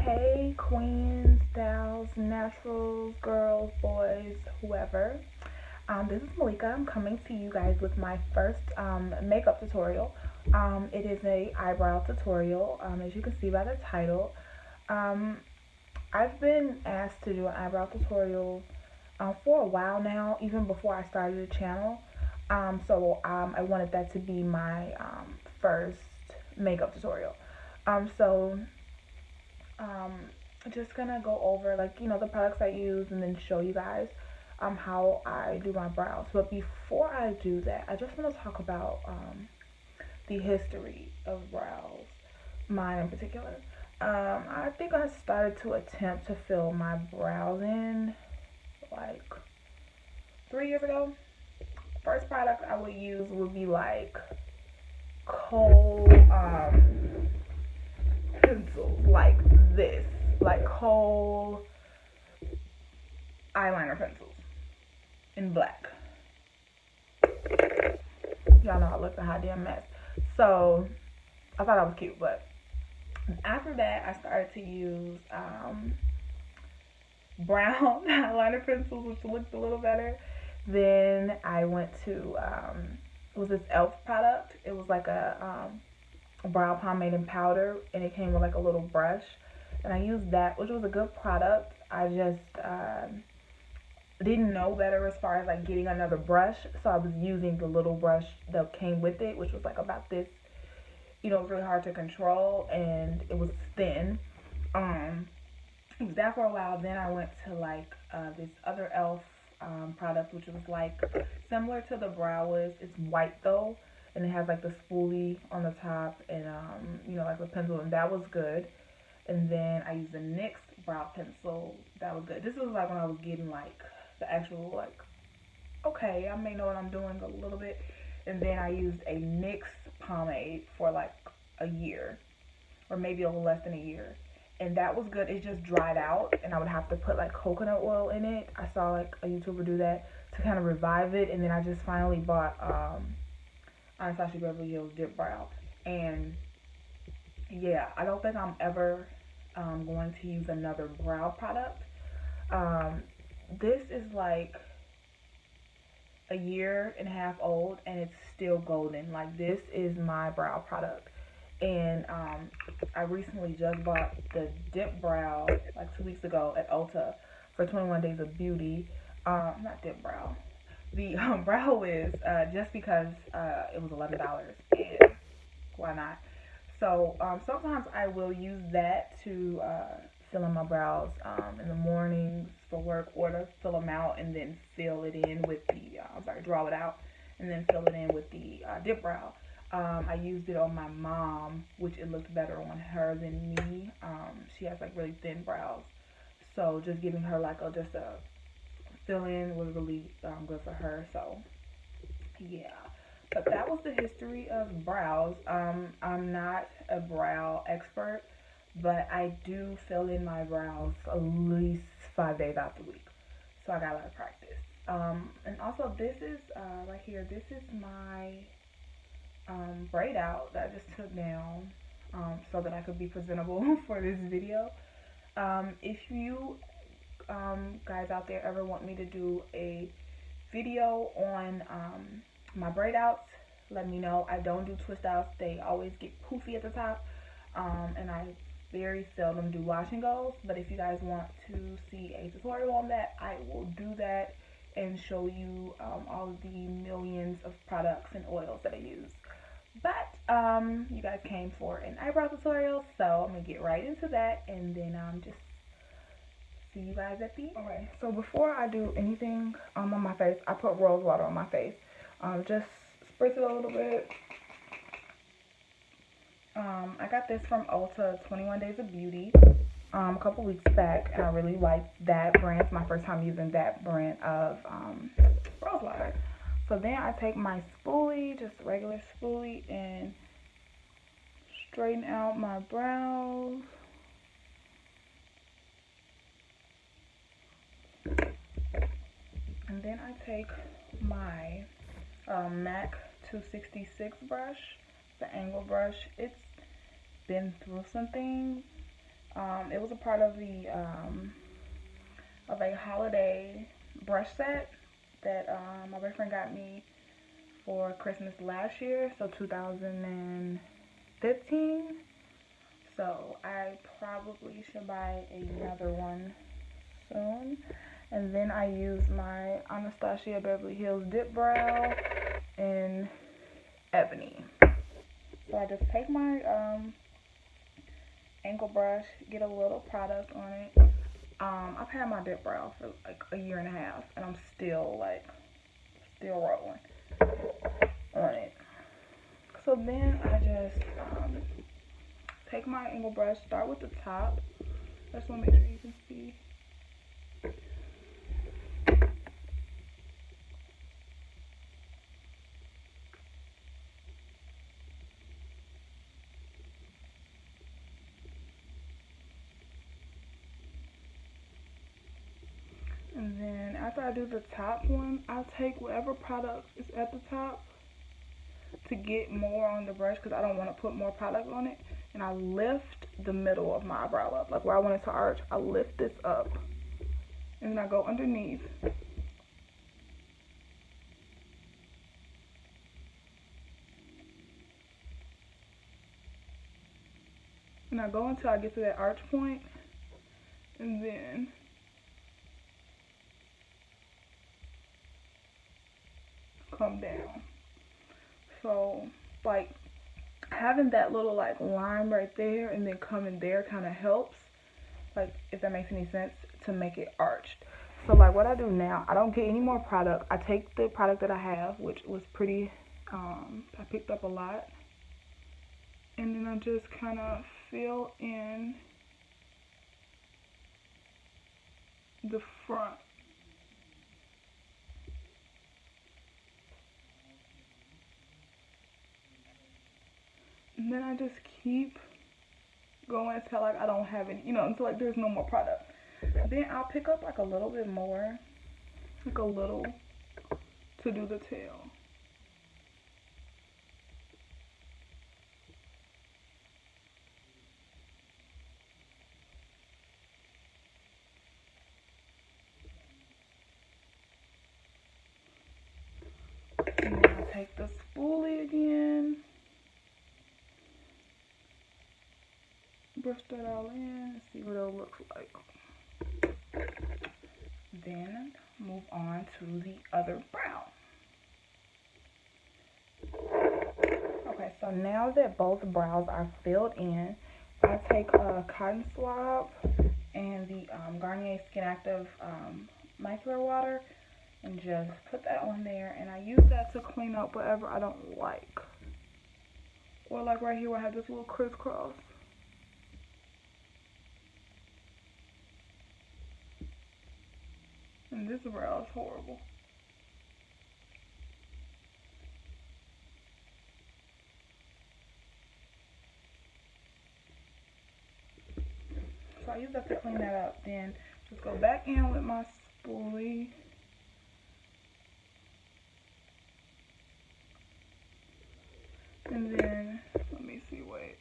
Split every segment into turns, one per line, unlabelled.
Hey queens, dolls, naturals, girls, boys, whoever. This is Malika. I'm coming to you guys with my first makeup tutorial. It is a eyebrow tutorial, as you can see by the title. Um, I've been asked to do an eyebrow tutorial for a while now, even before I started the channel. I wanted that to be my first makeup tutorial. So um, just gonna go over the products I use and then show you guys how I do my brows. But before I do that, I just want to talk about the history of brows, mine in particular. I think I started to attempt to fill my brows in like 3 years ago. First product I would use would be like kohl pencils, like this, like kohl eyeliner pencils in black. Y'all know I looked a hot damn mess. So I thought I was cute, but after that I started to use brown eyeliner pencils, which looked a little better. Then I went to it was this e.l.f. product. It was like a brow pomade and powder, and it came with like a little brush, and I used that, which was a good product. I just didn't know better as far as like getting another brush, so I was using the little brush that came with it, which was like about this. It was really hard to control, and it was thin. It was that for a while. Then I went to like this other e.l.f. Product, which was like similar to the brow wiz. It's white though, and it has like the spoolie on the top, and like the pencil, and that was good. And then I used the NYX brow pencil. That was good. This was like when I was getting like the actual like, okay, I may know what I'm doing a little bit. And then I used a NYX pomade for like a year, or maybe a little less than a year, and that was good. It just dried out, and I would have to put like coconut oil in it. I saw like a YouTuber do that to kind of revive it. And then I just finally bought Anastasia Beverly Hills dip brow, and yeah, I don't think I'm ever going to use another brow product. This is like a year and a half old, and it's still golden. Like, this is my brow product. And I recently just bought the dip brow like 2 weeks ago at Ulta for 21 Days of Beauty. Not dip brow, the brow wiz, just because it was $11, and why not? So sometimes I will use that to fill in my brows in the mornings for work, or to fill them out and then fill it in with the draw it out and then fill it in with the dip brow. I used it on my mom, which it looked better on her than me. She has like really thin brows, so just giving her like just a fill in was really good for her. So yeah, but that was the history of brows. I'm not a brow expert, but I do fill in my brows at least 5 days out the week, so I got a lot of practice. And also, this is right here. This is my braid out that I just took down so that I could be presentable for this video. If you guys out there ever want me to do a video on my braid outs, let me know. I don't do twist outs. They always get poofy at the top, and I very seldom do wash and goes. But if you guys want to see a tutorial on that, I will do that and show you all of the millions of products and oils that I use. But you guys came for an eyebrow tutorial, so I'm gonna get right into that, and then just see you guys at the end. Okay, so before I do anything on my face, I put rose water on my face. Just spritz it a little bit. I got this from Ulta, 21 Days of Beauty, a couple weeks back, and I really liked that brand. It's my first time using that brand of rose water. So then I take my spoolie, just a regular spoolie, and straighten out my brows. And then I take my MAC 266 brush, the angle brush. It's been through some things. It was a part of a holiday brush set that my boyfriend got me for Christmas last year, so 2015. So I probably should buy another one soon. And then I use my Anastasia Beverly Hills dip brow in ebony. So I just take my angle brush, get a little product on it. I've had my dip brow for like a year and a half, and I'm still rolling on it. So then I just take my angle brush, start with the top. I just want to make sure you can see. And then after I do the top one, I'll take whatever product is at the top to get more on the brush, because I don't want to put more product on it. And I lift the middle of my eyebrow up, like where I want it to arch. I lift this up, and then I go underneath. And I go until I get to that arch point, and then come down. So like having that little like line right there and then coming there kind of helps, like if that makes any sense, to make it arched. So like what I do now, I don't get any more product. I take the product that I have, which was pretty, I picked up a lot, and then I just kind of fill in the front. And then I just keep going until like I don't have any, until like there's no more product. Then I'll pick up like a little bit more, like a little, to do the tail. And then I'll take the spoolie again, brush that all in, see what it looks like. Then move on to the other brow. Okay, so now that both brows are filled in, I take a cotton swab and the Garnier Skin Active micellar water and just put that on there, and I use that to clean up whatever I don't like. Or like right here where I have this little crisscross. And this brow is horrible. So I use that to clean that up. Then just go back in with my spoolie. And then, let me see, wait.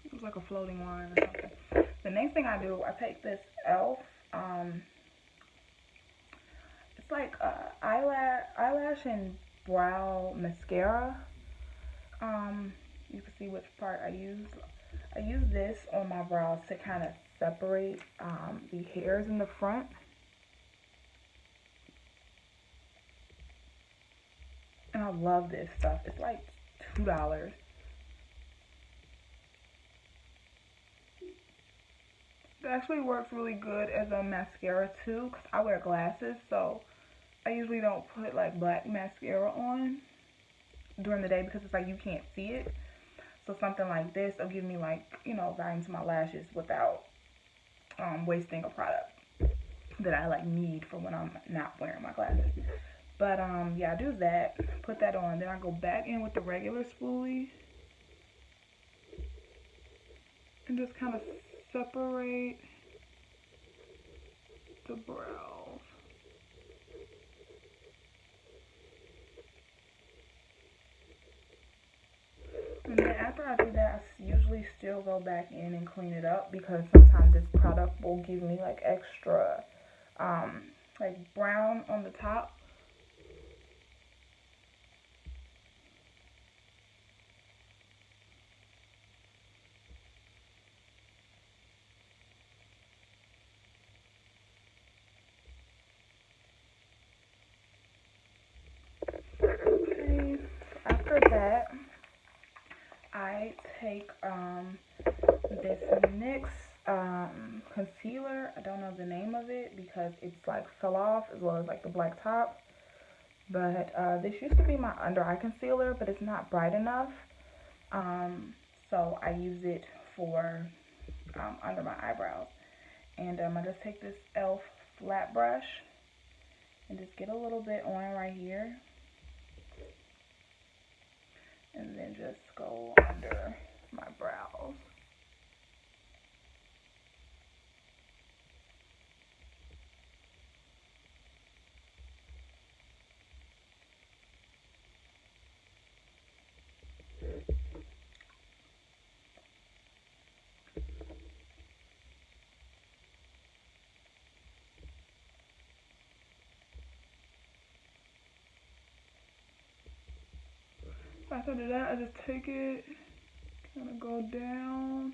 It was like a floating line or something. The next thing I do, I take this e.l.f. It's like eyelash and brow mascara. You can see which part I use. I use this on my brows to kind of separate the hairs in the front. And I love this stuff. It's like $2. It actually works really good as a mascara too, because I wear glasses, so I usually don't put like black mascara on during the day because it's like you can't see it. So something like this will give me like, volume to my lashes without wasting a product that I like need for when I'm not wearing my glasses. But yeah, I do that, put that on, then I go back in with the regular spoolie and just kind of separate the brows. And then still go back in and clean it up, because sometimes this product will give me like extra like brown on the top. Okay, after that, I take this NYX concealer. I don't know the name of it because it's like fell off, as well as like the black top. But this used to be my under eye concealer, but it's not bright enough. So I use it for under my eyebrows. And I just take this e.l.f. flat brush and just get a little bit on right here. And then just go under my brows. After that, I just take it, kind of go down.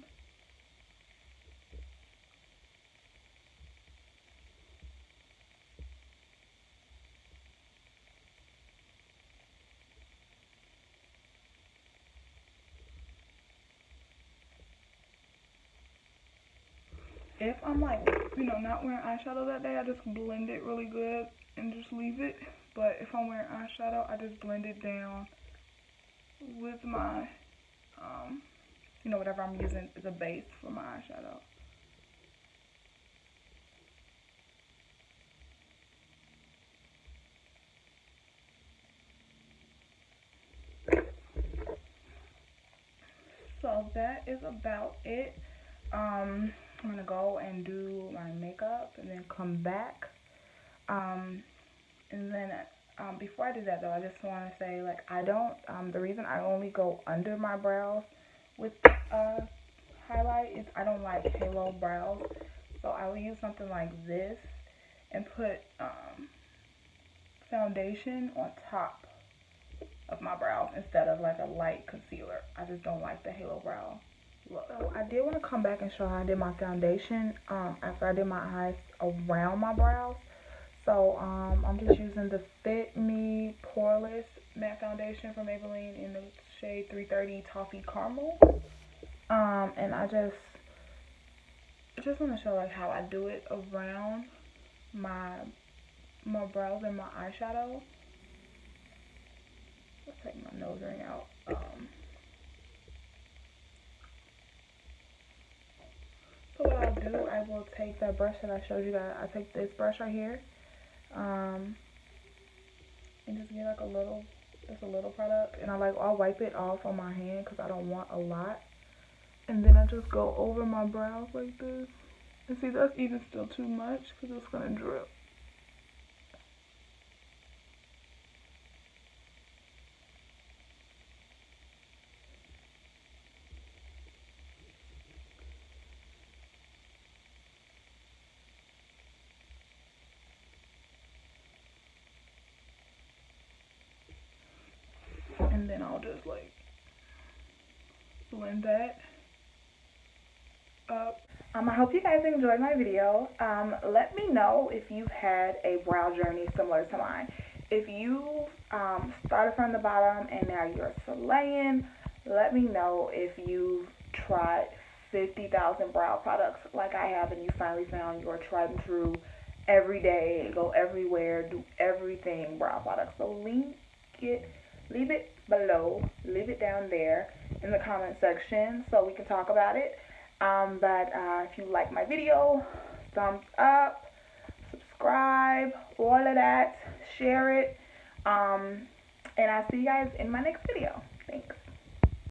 If I'm like, not wearing eyeshadow that day, I just blend it really good and just leave it. But if I'm wearing eyeshadow, I just blend it down with my, whatever I'm using as a base for my eyeshadow. So that is about it. I'm gonna go and do my makeup and then come back. And then before I do that though, I just want to say, like, I don't, the reason I only go under my brows with highlight is I don't like halo brows. So I will use something like this and put foundation on top of my brows instead of like a light concealer. I just don't like the halo brow look. So I did want to come back and show how I did my foundation after I did my eyes around my brows. So I'm just using the Fit Me Poreless Matte Foundation from Maybelline in the shade 330 Toffee Caramel. And I just want to show like how I do it around my brows and my eyeshadow. Let's take my nose ring out. So what I'll do, I will take that brush that I showed you guys. I take this brush right here, and just get like just a little product, and I'll wipe it off on my hand because I don't want a lot. And then I just go over my brows like this. And see, that's even still too much because it's gonna drip. And then I'll just like blend that up. I hope you guys enjoyed my video. Let me know if you've had a brow journey similar to mine. If you started from the bottom and now you're slaying, let me know if you've tried 50,000 brow products like I have and you finally found your tried and true every day, go everywhere, do everything brow products. So leave it below, leave it down there in the comment section so we can talk about it. But if you like my video, thumbs up, subscribe, all of that, share it, and I'll see you guys in my next video.